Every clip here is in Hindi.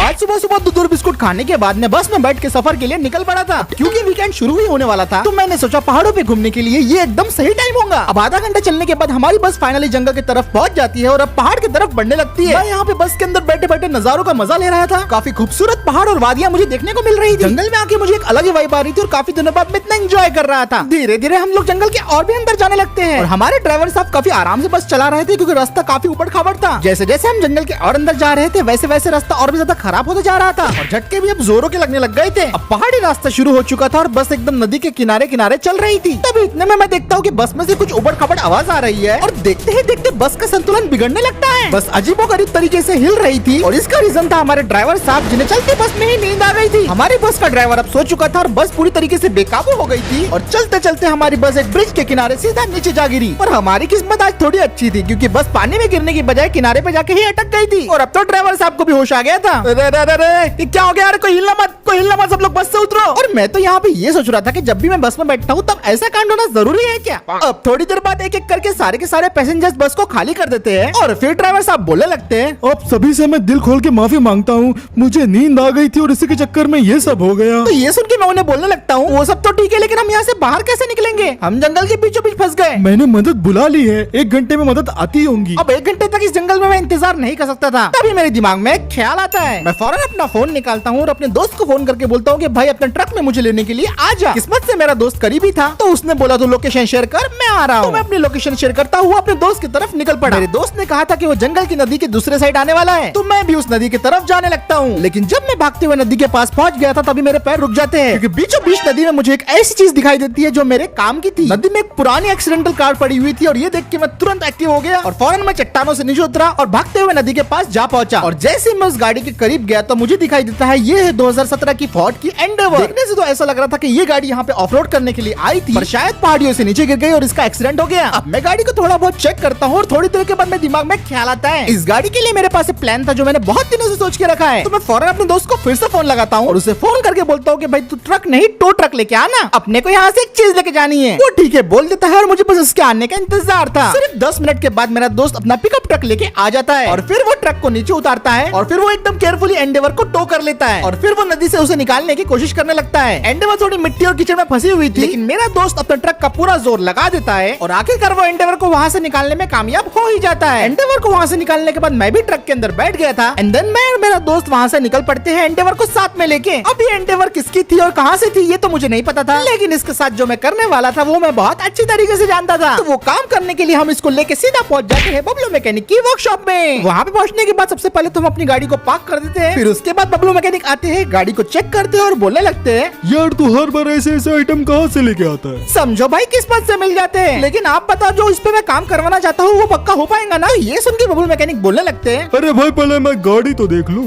आज सुबह सुबह दूध और बिस्कुट खाने के बाद मैं बस में बैठ के सफर के लिए निकल पड़ा था। क्योंकि वीकेंड शुरू ही होने वाला था तो मैंने सोचा पहाड़ों पे घूमने के लिए ये एकदम सही टाइम होगा। अब आधा घंटा चलने के बाद हमारी बस फाइनली जंगल की तरफ पहुंच जाती है और अब पहाड़ की तरफ बढ़ने लगती है। मैं यहाँ पे बस के अंदर बैठे बैठे नजारों का मजा ले रहा था। काफी खूबसूरत पहाड़ और वादियां मुझे देखने को मिल रही थी। जंगल में आके मुझे एक अलग ही वाइब आ रही थी और काफी दिनों बाद मैं इतना एंजॉय कर रहा था। धीरे धीरे हम लोग जंगल के और भी अंदर जाने लगते हैं और हमारे ड्राइवर साहब काफी आराम से बस चला रहे थे क्योंकि रास्ता काफी ऊबड़ खाबड़ था। जैसे जैसे हम जंगल के और अंदर जा रहे थे वैसे वैसे रास्ता और भी ज्यादा खराब होता जा रहा था और झटके भी अब जोरों के लगने लग गए थे। अब पहाड़ी रास्ता शुरू हो चुका था और बस एकदम नदी के किनारे किनारे चल रही थी। तभी इतने में मैं देखता हूँ कि बस में से कुछ ऊबड़ खाबड़ आवाज आ रही है और देखते ही देखते बस का संतुलन बिगड़ने लगता है। बस अजीबोगरीब तरीके से हिल रही थी और इसका रीजन था हमारे ड्राइवर साहब जिन्हें चलती बस में ही नींद आ गई थी। हमारी बस का ड्राइवर अब सो चुका था और बस पूरी तरीके से बेकाबू हो गई थी और चलते चलते हमारी बस एक ब्रिज के किनारे सीधा नीचे जा गिरी। और हमारी किस्मत आज थोड़ी अच्छी थी क्योंकि बस पानी में गिरने की बजाय किनारे पे जाके ही अटक गई थी। और अब तो ड्राइवर साहब को भी होश आ गया था। अरे क्या हो गया यार, कोई हिलना मत, सब लोग बस से उतरो। और मैं तो यहाँ पे ये सोच रहा था कि जब भी मैं बस में बैठता हूँ तब ऐसा कांड होना जरूरी है क्या। अब थोड़ी देर बाद एक एक करके सारे के सारे पैसेंजर्स बस को खाली कर देते हैं और फिर ड्राइवर साहब बोलने लगते हैं, अब सभी से मैं दिल खोल के माफी मांगता हूँ, मुझे नींद आ गई थी और इसी के चक्कर में ये सब हो गया। तो ये सुन के मैं उन्हें बोलने लगता हूँ, वो सब तो ठीक है लेकिन हम यहाँ से बाहर कैसे निकलेंगे, हम जंगल के बीचों बीच फंस गए। मैंने मदद बुला ली है, 1 घंटे में मदद आती होंगी। अब 1 घंटे तक इस जंगल में मैं इंतजार नहीं कर सकता था। तभी मेरे दिमाग में एक ख्याल आता है। मैं फौरन अपना फोन निकालता हूँ और अपने दोस्त को फोन करके बोलता हूँ कि भाई अपने ट्रक में मुझे लेने के लिए आ जा। किस्मत से मेरा दोस्त करीबी था तो उसने बोला तो लोकेशन शेयर कर, मैं आ रहा हूँ। तो मैं अपनी लोकेशन शेयर करता हुआ अपने दोस्त की तरफ निकल पड़ा। मेरे दोस्त ने कहा था कि वो जंगल की नदी के दूसरे साइड आने वाला है तो मैं भी उस नदी की तरफ जाने लगता हूँ। लेकिन जब मैं भागते हुए नदी के पास पहुँच गया था तभी मेरे पैर रुक जाते हैं क्योंकि बीचों बीच नदी में मुझे एक ऐसी चीज दिखाई देती है जो मेरे काम की थी। नदी में एक पुरानी एक्सीडेंटल कार पड़ी हुई थी और ये देख के मैं तुरंत एक्टिव हो गया और फौरन मैं चट्टानों से नीचे उतरा और भागते हुए नदी के पास जा पहुंचा। और जैसे मैं उस गाड़ी के करीब गया तो मुझे दिखाई देता है ये है 2017 की फोर्ड की एंडेवर। देखने से तो ऐसा लग रहा था कि ये गाड़ी यहाँ पे ऑफरोड करने के लिए आई थी पर शायद पहाड़ियों से नीचे गिर गई और इसका एक्सीडेंट हो गया। अब मैं गाड़ी को थोड़ा बहुत चेक करता हूँ और थोड़ी देर के बाद मेरे दिमाग में ख्याल आता है इस गाड़ी के लिए मेरे पास एक प्लान था जो मैंने बहुत दिनों से सोच के रखा है। तो मैं फौरन अपने दोस्त को फिर से फोन लगाता हूँ और उसे फोन करके बोलता हूँ कि भाई तू ट्रक नहीं टो ट्रक लेके आना, अपने को यहाँ से एक चीज लेके जानी है। वो ठीक है बोल देता है और मुझे बस उसके आने का इंतजार था। सिर्फ 10 मिनट के बाद मेरा दोस्त अपना पिकअप ट्रक लेके आ जाता है और फिर वो ट्रक को नीचे उतारता है और फिर वो एकदम केयरफुली एंडेवर को टो कर लेता है और फिर वो नदी से उसे निकालने की कोशिश करने लगता है। एंडेवर थोड़ी मिट्टी और कीचड़ में फंसी हुई थी लेकिन मेरा दोस्त अपने ट्रक का पूरा जोर लगा देता है और आखिरकार वो एंडेवर को वहाँ से निकालने में कामयाब हो ही जाता है। एंडेवर को वहाँ से निकालने के बाद मैं भी ट्रक के अंदर बैठ गया था एंड देन मैं और मेरा दोस्त वहाँ से निकल पड़ते हैं एंडेवर को साथ में लेके। अब ये एंडेवर किसकी थी और कहाँ से थी ये तो मुझे नहीं पता था लेकिन इसके साथ जो मैं करने वाला था वो मैं बहुत अच्छी तरीके से जानता था। तो वो काम करने के लिए हम इसको लेके सीधा पहुंच जाते हैं बबलू मैकेनिक की वर्कशॉप में। वहाँ पे पहुंचने के बाद सबसे पहले तो हम अपनी गाड़ी को पार्क कर देते हैं फिर उसके बाद बबलू मैकेनिक आते हैं, गाड़ी को चेक करते हैं और बोलने लगते हैं, यार तू हर बार ऐसे आइटम कहाँ से लेके आता है? समझो भाई किस्मत से मिल जाते हैं लेकिन आप बताओ जो इस पे मैं काम करवाना चाहता हूँ वो पक्का हो पाएगा ना। ये सुन के बबलू मैकेनिक बोलने लगते हैं, अरे भाई पहले मैं गाड़ी तो देख लूं।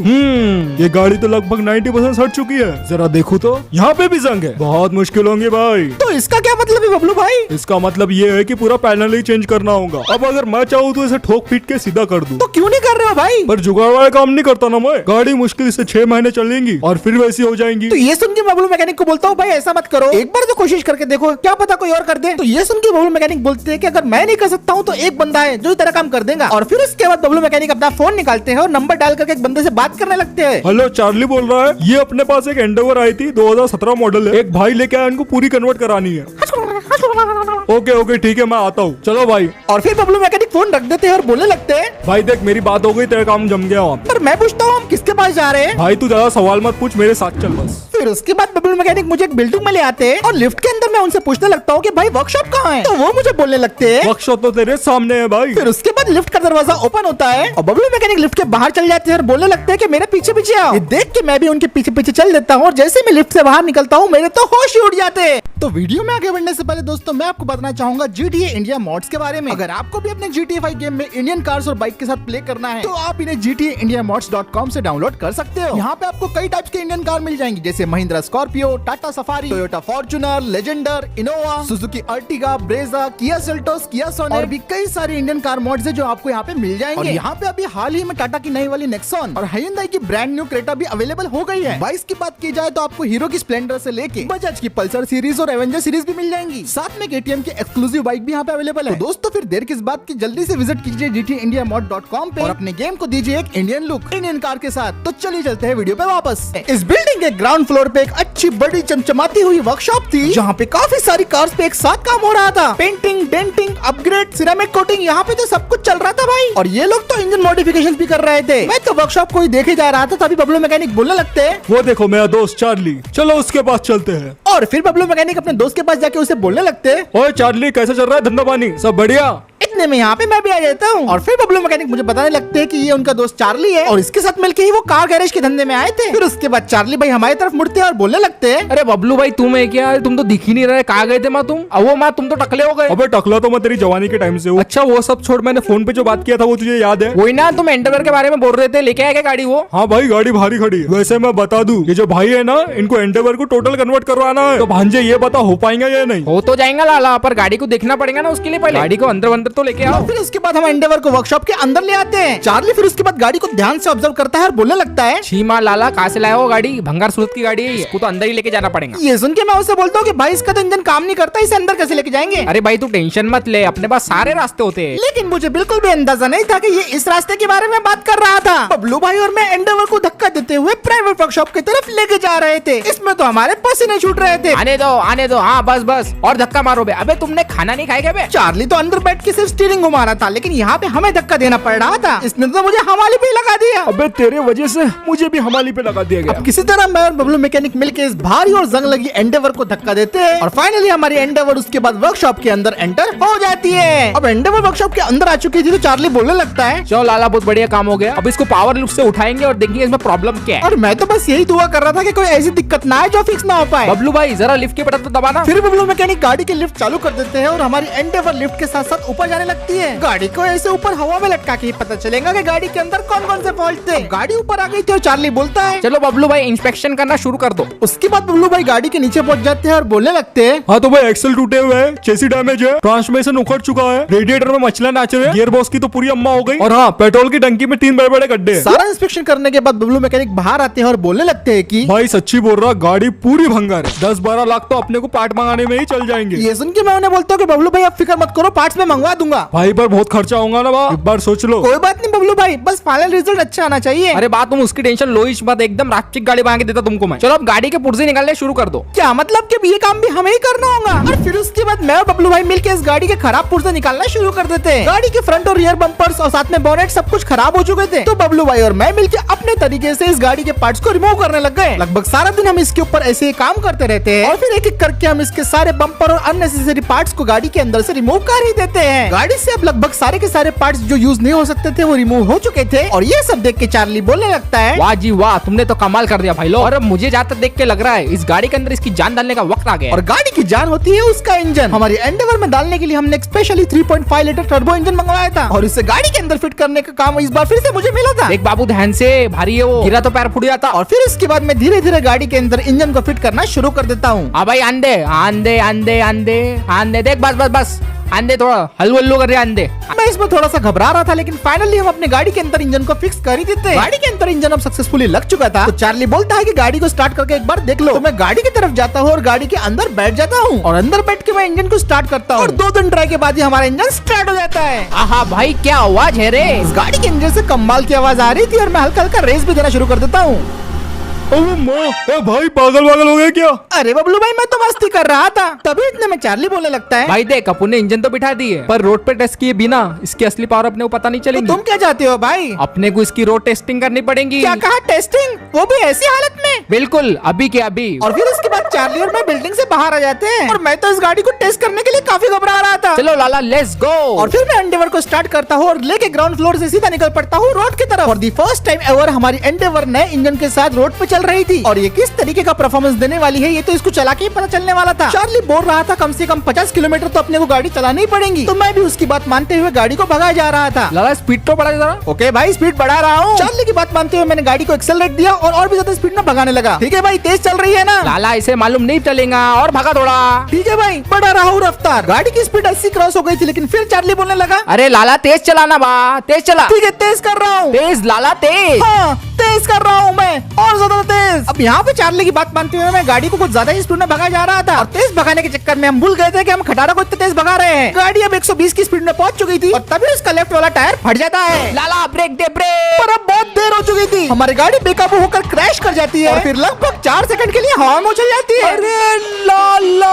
ये गाड़ी तो लगभग 90% सड़ चुकी है, जरा देखो तो यहाँ पे भी जंग है, बहुत मुश्किल होंगे भाई। तो इसका क्या मतलब है बबलू भाई? इसका मतलब ये है कि पूरा पैनल ही चेंज करना होगा। अब अगर मैं चाहूँ तो इसे ठोक पीट के सीधा कर दूं। तो क्यों नहीं कर रहे हो भाई? पर जुगाड़ वाला काम नहीं करता ना मैं। गाड़ी मुश्किल से 6 महीने चलेंगी और फिर वैसी हो जाएंगी। तो ये सुन के बबलू मैकेनिक को बोलता हूँ भाई ऐसा मत करो, एक बार तो कोशिश करके देखो, क्या पता कोई और कर दे। तो ये सुन के बबलू मैकेनिक बोलते हैं कि अगर मैं नहीं कर सकता हूँ तो एक बंदा है जो तेरा काम कर देगा। और फिर उसके बाद बबलू मैकेनिक अपना फोन निकालते हैं और नंबर डाल करके एक बंदे से बात करने लगते हैं। हेलो चार्ली बोल रहा है, ये अपने पास एक एंडेवर आई थी 2017 मॉडल है, एक भाई लेके आया, इनको पूरी कन्वर्ट करानी है। ओके ठीक है मैं आता हूँ, चलो भाई। और फिर बबलू मैकेनिक फोन रख देते हैं और बोलने लगते हैं, भाई देख मेरी बात हो गई, तेरा काम जम गया वहाँ। पर मैं पूछता हूँ हम किसके पास जा रहे हैं? भाई तू ज्यादा सवाल मत पूछ, मेरे साथ चल बस। फिर उसके बाद बबलू मैकेनिक मुझे एक बिल्डिंग में ले आते हैं और लिफ्ट के अंदर मैं उनसे पूछने लगता हूँ कि भाई वर्कशॉप कहाँ है? तो वो मुझे बोलने लगते हैं, वर्कशॉप तो तेरे सामने है भाई। फिर उसके बाद लिफ्ट का दरवाजा ओपन होता है और बबलू मैकेनिक लिफ्ट के बाहर चल जाते हैं और बोलने लगते हैं कि मेरे पीछे पीछे आओ। ये देख के मैं भी उनके पीछे पीछे चल देता हूँ और जैसे मैं लिफ्ट से बाहर निकलता हूँ मेरे तो होश ही उड़ जाते हैं। तो वीडियो में आगे बढ़ने से पहले दोस्तों मैं आपको बताना चाहूंगा GTA इंडिया मॉड्स के बारे में। अगर आपको भी अपने GTA 5 गेम में इंडियन कार्स और बाइक के साथ प्ले करना है तो आप इन्हें GTAindiamods.com से डाउनलोड कर सकते हो। यहाँ पे आपको कई टाइप्स के इंडियन कार मिल जाएंगी जैसे Mahindra Scorpio, Tata safari, Toyota Fortuner, Legender, Innova, Suzuki Ertiga, Brezza, Kia Seltos, किया सोनेट और भी कई सारे इंडियन कार मॉडल्स है जो आपको यहाँ पे मिल जाएंगे। और यहाँ पे अभी हाल ही में टाटा की नई वाली नेक्सॉन और हायुंडई की ब्रांड न्यू क्रेटा भी अवेलेबल हो गई है। बाइक की बात की जाए तो आपको हीरो की स्प्लेंडर से लेके बजाज की पल्सर सीरीज और एवेंजर सीरीज भी मिल जाएंगी। साथ में KTM की एक्सक्लूसिव बाइक भी यहाँ पे अवेलेबल है। तो दोस्तों फिर देर किस बात की, जल्दी से विजिट कीजिए gtindiamod.com पे और अपने गेम को दीजिए एक इंडियन लुक इंडियन कार के साथ। तो चलिए चलते हैं वीडियो पे वापस। इस बिल्डिंग के ग्राउंड फ्लोर पे एक अच्छी बड़ी चमचमाती हुई वर्कशॉप थी जहाँ पे काफी सारी कार्स पे एक साथ काम हो रहा था। Painting, denting, upgrade, ceramic coating, यहाँ पे तो सब कुछ चल रहा था भाई। और ये लोग तो इंजन मॉडिफिकेशन भी कर रहे थे। मैं तो वर्कशॉप को ही देखे जा रहा था, तभी बबलू मैकेनिक बोलने लगते हैं, वो देखो मेरा दोस्त चार्ली, चलो उसके पास चलते हैं। और फिर बबलू मैकेनिक अपने दोस्त के पास जाके उसे बोलने लगते हैं, ओए चार्ली कैसा चल रहा है धंधा पानी, सब बढ़िया? इतने में यहाँ पे मैं भी आ जाता हूँ। और फिर बबलू मैकेनिक मुझे बताने लगते हैं कि ये उनका दोस्त चार्ली है और इसके साथ मिलके ही वो कार गैरेज के धंधे में आए थे। फिर उसके बाद चार्ली भाई हमारी तरफ मुड़ते हैं और बोलने लगते हैं, अरे बबलू भाई तुम है क्या? तुम तो दिख ही नहीं रहे, कहाँ गए थे माँ तुम? वो माँ तुम तो टकले हो गए। अबे टकला तो मैं तेरी जवानी के टाइम से हूँ। अच्छा वो सब छोड़, मैंने फोन पे जो बात किया था वो तुझे याद है? वही ना, तुम एंडरवेयर के बारे में बोल रहे थे, लेके आए क्या गाड़ी वो? हाँ भाई गाड़ी भारी खड़ी है। वैसे मैं बता दूं, ये जो भाई है ना, इनको एंडेवर को टोटल कन्वर्ट करवाना है। तो भांजे ये बता हो पाएंगे या नहीं? हो तो जाएगा लाला, पर गाड़ी को देखना पड़ेगा ना उसके लिए, पहले गाड़ी को अंदर अंदर तो लेके आओ। फिर उसके बाद हम एंडेवर को वर्कशॉप के अंदर ले आते हैं। चार्ली फिर उसके बाद गाड़ी को ध्यान से ऑब्जर्व करता है और बोलने लगता है, छी माँ लाला कहाँ से लाया हो गाड़ी? भंगार सूरत की गाड़ी है, इसको तो अंदर ही लेके जाना पड़ेगा। ये सुन के मैं उसे बोलता हूँ कि भाई इसका तो इंजन काम नहीं करता, इसे अंदर कैसे लेके जाएंगे? अरे भाई तू टेंशन मत ले, अपने पास सारे रास्ते होते हैं। लेकिन मुझे बिल्कुल भी अंदाजा नहीं था कि ये इस रास्ते के बारे में बात कर रहा था। बबलू भाई और मैं एंडेवर को धक्का देते हुए प्राइवेट वर्कशॉप की तरफ लेके जा रहे थे। इसमें तो हमारे पसीने छूट रहे थे। आने दो, हाँ बस बस, और धक्का मारो बे। अबे तुमने खाना नहीं खाया क्या बे? चार्ली तो अंदर बैठ के सिर्फ स्टीयरिंग घुमा रहा था, लेकिन यहाँ पे हमें धक्का देना पड़ रहा था। इसने तो मुझे हमाली पे लगा दिया। अबे तेरे वजह से मुझे भी हमाली पे लगा दिया गया। किसी तरह मैं और बबलू मैकेनिक मिलके इस भारी और जंग लगी एंडेवर को धक्का देते हैं और फाइनली हमारी एंडेवर उसके बाद वर्कशॉप के अंदर एंटर हो जाती है। अब एंडेवर वर्कशॉप के अंदर आ चुकी थी तो चार्ली बोलने लगता है, चलो लाला बहुत बढ़िया काम हो गया, अब इसको पावर लिफ्ट से उठाएंगे और देखेंगे इसमें प्रॉब्लम क्या है। और मैं तो बस यही दुआ कर रहा था कि कोई ऐसी दिक्कत ना आए जो फिक्स ना हो पाए। बबलू भाई जरा लिफ्ट के बटन तो दबाना। फिर बबलू मैकेनिक गाड़ी की लिफ्ट चालू कर देते हैं और हमारी एंडेवर लिफ्ट के साथ साथ ऊपर जाने लगती है। गाड़ी को ऐसे ऊपर हवा में लटका के पता चलेगा कि गाड़ी के अंदर कौन कौन से फॉल्ट थे। गाड़ी ऊपर आ गई थी और चार्ली बोलता है, चलो बबलू भाई इंस्पेक्शन करना शुरू कर दो। उसके बाद बबलू भाई गाड़ी के नीचे पहुंच जाते हैं और बोलने लगते हैं, हाँ तो भाई एक्सल टूटे हुए हैं, चेसी डैमेज है, ट्रांसमिशन उखड़ चुका है, रेडिएटर में मछला नाच रहे हैं, गियर बॉक्स की तो पूरी अम्मा हो गई, और हाँ पेट्रोल की टंकी में 3 बड़े बड़े गड्ढे हैं। सारा इंस्पेक्शन करने के बाद बबलू मैकेनिक बाहर आते हैं और बोलने लगते हैं कि भाई सच्ची बोल रहा, गाड़ी पूरी भंगार है, 10-12 लाख तो अपने को पार्ट मंगाने में ही चल जाएंगे। ये सुन के मैं उन्हें बोलता हूँ कि बबलू भाई आप फिक्र मत करो, पार्ट्स में मंगवा दूंगा। भाई पर बहुत खर्चा होगा ना, एक बार सोच लो। कोई बात नहीं बबलू भाई, बस फाइनल रिजल्ट अच्छा आना चाहिए। अरे बात तुम उसकी टेंशन लो ही मत, एकदम रास्टिक गाड़ी बना के देता तुमको मैं। चलो अब गाड़ी के पुर्जे निकालने शुरू कर दो। क्या मतलब कि ये काम भी हमें ही करना होगा? और फिर उसके बाद मैं और बबलू भाई मिलके इस गाड़ी के खराब पुर्जे निकालना शुरू कर देते हैं। गाड़ी के फ्रंट और रियर बम्पर्स और साथ में बोनेट सब कुछ खराब हो चुके थे, तो बबलू भाई और मैं मिलके अपने तरीके से इस गाड़ी के पार्ट्स को रिमूव करने लग गए। लगभग सारा दिन हम इसके ऊपर ऐसे ही काम करते रहते हैं और फिर एक एक करके हम इसके सारे बम्पर और अननेसेसरी पार्ट्स को गाड़ी के अंदर से रिमूव कर ही देते हैं। गाड़ी से अब लगभग सारे के सारे पार्ट्स जो यूज नहीं हो सकते थे वो रिमूव हो चुके थे और ये सब देख के चार्ली बोलने लगता है, वाह जी वाह, तुमने तो कमाल कर दिया भाई लोग। और अब मुझे जाकर देख के लग रहा है इस गाड़ी के अंदर इसकी जान डालने का वक्त आ गया। और गाड़ी की जान होती है उसका इंजन। हमारी एंडेवर में डालने के लिए हमने स्पेशली 3.5 लीटर टर्बो इंजन मंगवाया था और इसे गाड़ी के अंदर फिट करने का काम इस बार फिर से मुझे मिला था। देख बाबू ध्यान से, भारी है वो, गिरा तो पैर फूट जाता। और फिर इसके बाद मैं धीरे धीरे गाड़ी के अंदर इंजन को फिट करना शुरू कर देता हूँ। हाँ भाई आंदे आंदे आंदे आंदे आंदे, देख बस बस बस आंदे, थोड़ा हल्लू कर रहे आंदे। मैं इसमें थोड़ा सा घबरा रहा था, लेकिन फाइनली हम अपने गाड़ी के अंदर इंजन को फिक्स कर ही देते। गाड़ी के अंदर इंजन अब सक्सेसफुली लग चुका था, तो चार्ली बोलता है कि गाड़ी को स्टार्ट करके एक बार देख लो। तो मैं गाड़ी की तरफ जाता हूँ और गाड़ी के अंदर बैठ जाता हूँ और अंदर बैठ के मैं इंजन को स्टार्ट करता हूँ और 2 दिन ट्राई के बाद ही हमारा इंजन स्टार्ट हो जाता है। आहा भाई क्या आवाज है रे। इस गाड़ी के इंजन से कमाल की आवाज आ रही थी और मैं हल्का हल्का रेस भी देना शुरू कर देता हूँ। भाई पागल हो गया क्या? अरे बबलू भाई मैं तो मस्ती कर रहा था, तभी इतने में चार्ली बोलने लगता है, भाई देख अपन ने इंजन तो बिठा दी है, पर रोड पे टेस्ट किए बिना इसकी असली पावर अपने को पता नहीं चलेगी। तुम क्या चाहते हो भाई? अपने को इसकी रोड टेस्टिंग करनी पड़ेगी। क्या कहा टेस्टिंग? वो भी ऐसी हालत में? बिल्कुल अभी के अभी। और फिर उसके बाद चार्ली और मैं बिल्डिंग से बाहर आ जाते हैं और मैं तो इस गाड़ी को टेस्ट करने के लिए काफी घबरा रहा था। चलो लाला लेट्स गो। और फिर मैं एंडेवर को स्टार्ट करता हूँ और लेके ग्राउंड फ्लोर से सीधा निकल पड़ता हूँ रोड की तरफ। और दी फर्स्ट टाइम एवर हमारी एंडेवर नए इंजन के साथ रोड पे चल रही थी और ये किस तरीके का परफॉर्मेंस देने वाली है ये तो इसको चला के ही पता चलने वाला था। चार्ली बोल रहा था कम से कम 50 किलोमीटर तो अपने को गाड़ी चलानी ही पड़ेगी, तो मैं भी उसकी बात मानते हुए गाड़ी को भगाया जा रहा था। लाला स्पीड तो बढ़ा जरा। ओके भाई स्पीड बढ़ा रहा हूँ। चार्ली की बात मानते हुए मैंने गाड़ी को एक्सेलरेट दिया और भी ज्यादा स्पीड में भगाने भगाने लगा। ठीक है भाई, तेज चल रही है ना? लाला इसे मालूम नहीं चलेगा और भगा थोड़ा। ठीक है भाई, बढ़ा रहा हूँ रफ्तार। गाड़ी की स्पीड 80 क्रॉस हो गई थी, लेकिन फिर चार्ली बोलने लगा, अरे लाला तेज चलाना बा, तेज चला। ठीक है तेज कर रहा हूँ। तेज लाला तेज। हाँ, तेज कर रहा हूँ मैं, और ज्यादा तेज। अब यहाँ पे चार्ली की बात मानते हुए मैं गाड़ी को कुछ ज्यादा ही स्पीड में भगा जा रहा था, और तेज भगाने के चक्कर में हम भूल गए थे कि हम खटारा को इतने तेज भगा रहे हैं। गाड़ी अब 120 की स्पीड में पहुंच चुकी थी, और तभी उसका लेफ्ट वाला टायर फट जाता है। लाला ब्रेक दे ब्रेक। पर अब बहुत देर हो चुकी थी, हमारी गाड़ी बेकाबू होकर क्रैश कर जाती है, और फिर लगभग 4 सेकंड के लिए हवा में उछल जाती है। अरे लाला।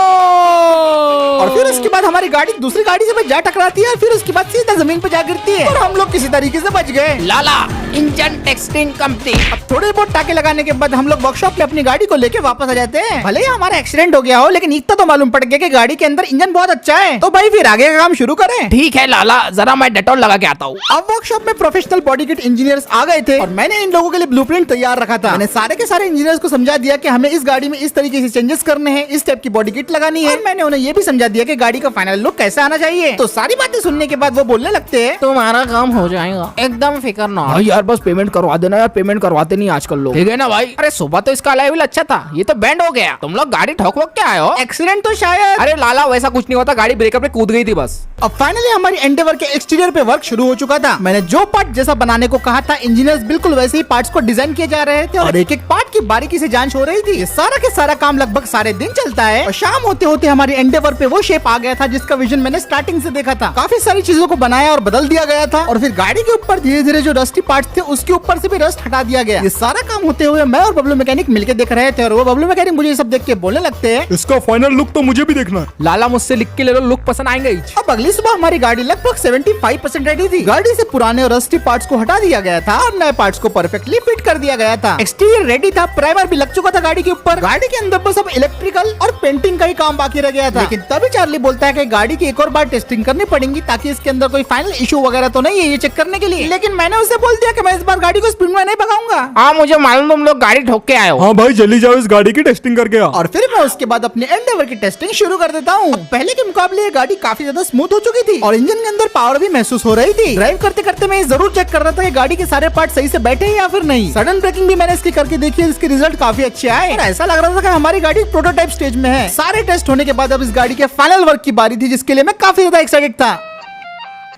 और फिर उसके बाद हमारी गाड़ी दूसरी गाड़ी से जा टकराती है, और फिर उसके बाद सीधा जमीन पे जा गिरती है, और हम लोग किसी तरीके से बच गए। लाला इंजन टेस्टिंग कंप्लीट। अब थोड़े बहुत टाके लगाने के बाद हम लोग वर्कशॉप में अपनी गाड़ी को लेके वापस आ जाते हैं। भले ही हमारा एक्सीडेंट हो गया हो, लेकिन इतना तो मालूम पड़ गया कि गाड़ी के अंदर इंजन बहुत अच्छा है। तो भाई फिर आगे का काम शुरू करें। ठीक है लाला, जरा मैं डेटॉल लगा के आता हूँ। अब वर्कशॉप में प्रोफेशनल बॉडी किट इंजीनियर्स आ गए थे, और मैंने इन लोगों के लिए ब्लूप्रिंट तैयार रखा था। मैंने सारे के सारे इंजीनियर्स को समझा दिया कि हमें इस गाड़ी में इस तरीके से चेंजेस करने हैं, इस टाइप की बॉडी किट लगानी है। और मैंने उन्हें ये भी समझा दिया कि गाड़ी का फाइनल लुक कैसा आना चाहिए। तो सारी बातें सुनने के बाद वो बोलने लगते हैं, तुम्हारा काम हो जाएगा, एकदम फिक्र ना। भाई यार बस पेमेंट करवा देना यार, पेमेंट करवाते नहीं आजकल लोग। ठीक है ना भाई? अरे सुबह तो इसका अलाइवल अच्छा था, ये तो बैंड हो गया। तुम लोग गाड़ी ठोक वोक के आए हो? एक्सीडेंट तो शायद। अरे लाला वैसा कुछ नहीं होता, गाड़ी ब्रेकर पे कूद गई थी बस। अब फाइनली हमारी एंडेवर के एक्सटीरियर पे वर्क शुरू हो चुका था। मैंने जो पार्ट जैसा बनाने को कहा था, इंजीनियर्स बिल्कुल वैसे ही पार्ट्स को डिजाइन किए जा रहे थे, और एक एक पार्ट की बारीकी से जांच हो रही थी। ये सारा के सारा काम लगभग सारे दिन चलता है, और शाम होते होते हमारी एंडेवर पे वो शेप आ गया था जिसका विजन मैंने स्टार्टिंग से देखा था। काफी सारी चीजों को बनाया और बदल दिया गया था, और फिर गाड़ी के ऊपर धीरे धीरे जो रस्टी पार्ट्स थे उसके ऊपर से भी रस्ट हटा दिया गया। ये सारा काम होते हुए मैं और बबलू मैकेनिक मिलके देख रहे थे, और वो बबलू मैकेनिक मुझे ये सब देख के बोलने लगते हैं, इसका फाइनल लुक तो मुझे भी देखना है। लाला मुझसे लिख के ले लो, लुक पसंद आएंगे ही। अब अगली सुबह हमारी गाड़ी लगभग 75% रेडी थी। गाड़ी से पुराने और रस्टी पार्ट्स को हटा दिया गया था, और नए पार्ट्स को परफेक्टली फिट कर दिया गया था। एक्सटीरियर रेडी था, प्राइमर भी लग चुका था गाड़ी के ऊपर। गाड़ी के अंदर बस अब इलेक्ट्रिकल और पेंटिंग का ही काम बाकी रह गया था। लेकिन तभी चार्ली बोलता है कि गाड़ी की एक और बार टेस्टिंग करनी पड़ेगी, ताकि इसके अंदर कोई फाइनल इशू वगैरह तो नहीं है, ये चेक करने के लिए। लेकिन मैंने उसे बोल दिया कि मैं इस बार गाड़ी को स्पीड में नहीं भगाऊंगा। हाँ मुझे मालूम, तुम लोग गाड़ी ठोक के आए हो। हाँ भाई जल्दी जाओ, इस गाड़ी की टेस्टिंग करके आओ। और फिर मैं उसके बाद अपने एंडेवर की टेस्टिंग शुरू कर देता हूँ। पहले के मुकाबले ये गाड़ी काफी ज्यादा स्मूथ हो चुकी थी, और इंजन के अंदर पावर भी महसूस हो रही थी। ड्राइव करते करते मैं ये जरूर चेक कर रहा था कि गाड़ी के सारे पार्ट सही से बैठे हैं या फिर नहीं। सडन ब्रेकिंग भी मैंने इसकी करके देखी है, इसके रिजल्ट काफी अच्छे आए, और ऐसा लग रहा था कि हमारी गाड़ी प्रोटोटाइप स्टेज में है। सारे टेस्ट होने के बाद अब इस गाड़ी के फाइनल वर्क की बारी थी, जिसके लिए मैं काफी ज्यादा एक्साइटेड था।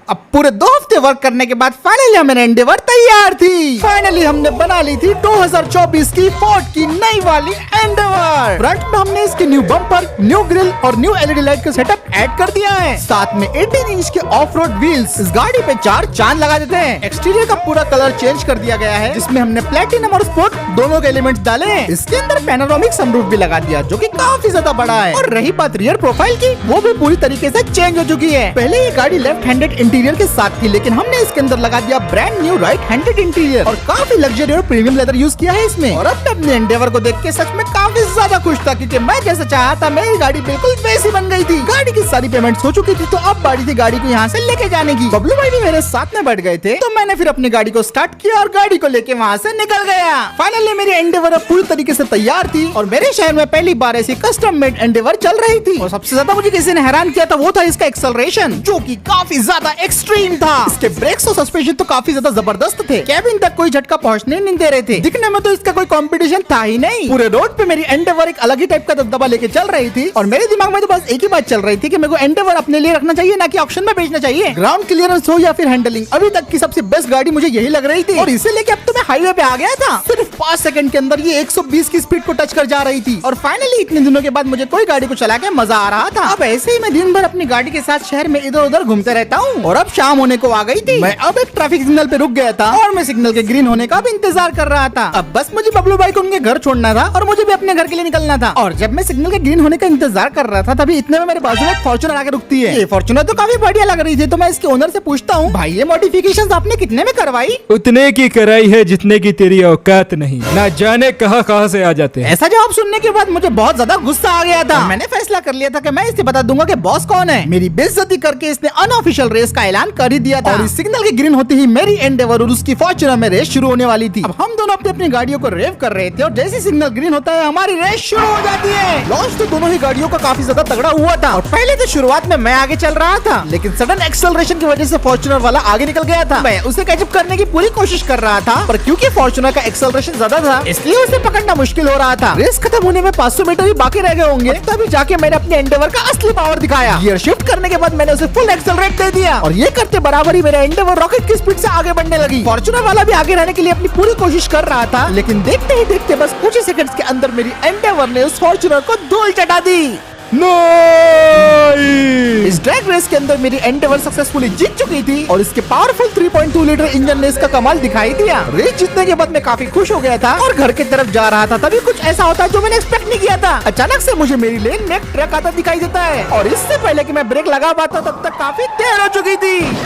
अब पूरे 2 हफ्ते वर्क करने के बाद फाइनली हमारी एंडेवर तैयार थी। फाइनली हमने बना ली थी 2024 की फोर्ड की नई वाली एंडेवर। फ्रंट में हमने इसके न्यू बम्पर, न्यू ग्रिल और न्यू एलईडी लाइट का सेटअप ऐड कर दिया है। साथ में 18 इंच के ऑफ रोड व्हील्स। इस गाड़ी पे 4 चांद लगा देते हैं। एक्सटीरियर का पूरा कलर चेंज कर दिया गया है, जिसमें हमने प्लेटिनम और स्पोर्ट दोनों के एलिमेंट्स डाले हैं। इसके अंदर पैनोरामिक सनरूफ भी लगा दिया, जो कि काफी ज्यादा बड़ा है। और रही बात रियर प्रोफाइल की, वो भी पूरी तरीके से चेंज हो चुकी है। पहले ये गाड़ी लेफ्ट हैंडेड इंटीरियर के साथ थी, लेकिन हमने इसके अंदर लगा दिया brand new right handed interior, और काफी लग्जरी और प्रीमियम लेदर यूज किया है इसमें। और अब मैं अपने एंडेवर को देख के सच में काफी ज्यादा खुश था, क्योंकि मैं जैसा चाहा था मेरी गाड़ी बिल्कुल वैसी बन गई थी। गाड़ी की सारी पेमेंट्स हो चुकी थी, तो अब बारी थी गाड़ी को यहाँ से लेके जाने की। बबलू भाई भी मेरे साथ में बैठ गए थे, तो मैंने फिर अपनी गाड़ी को स्टार्ट किया और गाड़ी को लेके वहाँ से निकल गया। फाइनली मेरी एंडेवर अब पूरी तरीके से तैयार थी, और मेरे शहर में पहली बार ऐसी कस्टम मेड एंडेवर चल रही थी। और सबसे ज्यादा मुझे किसी ने हैरान किया था, वो था इसका एक्सेलरेशन, जो कि काफी ज्यादा एक्सट्रीम था। इसके ब्रेक्स और सस्पेंशन तो काफी ज्यादा जबरदस्त थे, कैबिन तक कोई झटका पहुंचने नहीं दे रहे थे। दिखने में तो इसका कोई कंपटीशन था ही नहीं। पूरे रोड पे मेरी एंडेवर एक अलग ही टाइप का दबदबा लेके चल रही थी, और मेरे दिमाग में तो बस एक ही बात चल रही थी कि मेरे को एंडेवर अपने लिए रखना चाहिए, ना कि ऑक्शन में बेचना चाहिए। ग्राउंड क्लियरेंस हो या फिर हैंडलिंग, अभी तक की सबसे बेस्ट गाड़ी मुझे यही लग रही थी। और इसे लेके अब तो मैं हाईवे पे आ गया था। सिर्फ 5 सेकंड के अंदर ये 120 की स्पीड को टच कर जा रही थी। और फाइनली इतने दिनों के बाद मुझे कोई गाड़ी को चला के मजा आ रहा था। अब ऐसे ही मैं दिन भर अपनी गाड़ी के साथ शहर में इधर उधर घूमते रहता हूँ। और अब शाम होने को आ गई थी। मैं अब एक ट्रैफिक सिग्नल पे रुक गया था, और मैं सिग्नल के ग्रीन होने का भी इंतजार कर रहा था। अब बस मुझे बबलू भाई को उनके घर छोड़ना था, और मुझे भी अपने घर के लिए निकलना था। और जब मैं सिग्नल के ग्रीन होने का इंतजार कर रहा था, तभी इतने में मेरे बाजू में एक फॉर्च्यूनर आके रुकती है। ये फॉर्च्यूनर तो काफी बढ़िया लग रही थी, तो मैं इसके ओनर से पूछता हूँ, भाई ये मॉडिफिकेशंस आपने कितने में करवाई? उतने की कराई है जितने की तेरी औकात नहीं, ना जाने कहाँ से आ जाते हैं। ऐसा जवाब सुनने के बाद मुझे बहुत ज्यादा गुस्सा आ गया था। मैंने फैसला कर लिया था कि मैं इसे बता दूंगा कि बॉस कौन है। मेरी बेइज्जती करके इसने अनऑफिशियल रेस का ऐलान कर ही दिया था और इस सिग्नल की ग्रीन होते ही मेरी एंडेवर और उसकी फॉर्च्यूनर में रेस शुरू होने वाली थी। अब हम दोनों अपनी अपनी गाड़ियों को रेव कर रहे थे और जैसे सिग्नल ग्रीन होता है हमारी रेस शुरू हो जाती है। लॉन्च तो दोनों ही गाड़ियों का काफी ज्यादा तगड़ा हुआ था और पहले तो शुरुआत में मैं आगे चल रहा था, लेकिन सडन एक्सेलरेशन की वजह से फॉर्च्यूनर वाला आगे निकल गया था। मैं उसे कैचअप करने की पूरी कोशिश कर रहा था, पर क्योंकि फॉर्च्यूनर का एक्सेलरेशन ज्यादा था इसलिए उसे पकड़ना मुश्किल हो रहा था। रेस खत्म होने में 500 मीटर ही बाकी रह गए होंगे, तभी जाके मैंने अपने एंडेवर का असली पावर दिखाया। गियर शिफ्ट करने के बाद मैंने उसे फुल एक्सेलरेट दे दिया और ये करते बराबर ही मेरा एंडेवर रॉकेट की स्पीड से आगे बढ़ने लगी। फॉर्च्यूनर वाला भी आगे रहने के लिए अपनी पूरी कोशिश कर रहा था, लेकिन देखते ही देखते बस कुछ ही सेकंड्स के अंदर मेरी एंडेवर ने उस फॉर्च्यूनर को धूल चटा दी। नहीं। इस ड्रैग रेस के अंदर मेरी एंडेवर सक्सेसफुली जीत चुकी थी और इसके पावरफुल 3.2 लीटर इंजन ने इसका कमाल दिखाई दिया। रेस जीतने के बाद मैं काफी खुश हो गया था और घर की तरफ जा रहा था, तभी कुछ ऐसा होता है जो मैंने एक्सपेक्ट नहीं किया था। अचानक से मुझे मेरी लेन में एक ट्रक आता दिखाई देता है और इससे पहले कि मैं ब्रेक लगा पाता तब तक काफी देर हो चुकी थी।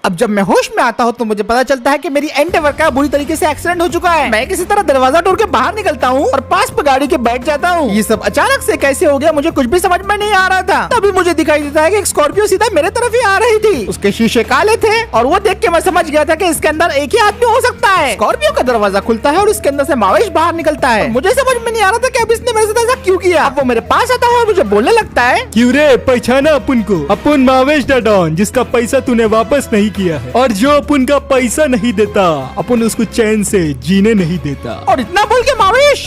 अब जब मैं होश में आता हूँ तो मुझे पता चलता है कि मेरी एंडेवर का बुरी तरीके से एक्सीडेंट हो चुका है। मैं किसी तरह दरवाजा तोड़ के बाहर निकलता हूँ और पास पे गाड़ी के बैठ जाता हूँ। ये सब अचानक से कैसे हो गया मुझे कुछ भी समझ में नहीं आ रहा था। तभी मुझे दिखाई देता है कि एक स्कॉर्पियो सीधा मेरे तरफ ही आ रही थी। उसके शीशे काले थे और वो देख के मैं समझ गया था कि इसके अंदर एक ही आदमी हो सकता है। स्कॉर्पियो का दरवाजा खुलता है और उसके अंदर से मावेश बाहर निकलता है। मुझे समझ में नहीं आ रहा था कि अब इसने मेरे साथ ऐसा क्यों किया। अब वो मेरे पास आता है और मुझे बोलने लगता है, क्यों रे, पहचाना अपन को? अपन मावेश डॉन, जिसका पैसा तूने वापस नहीं किया है और जो अपन का पैसा नहीं देता अपन उसको चैन से जीने नहीं देता। और इतना बोल के मावेश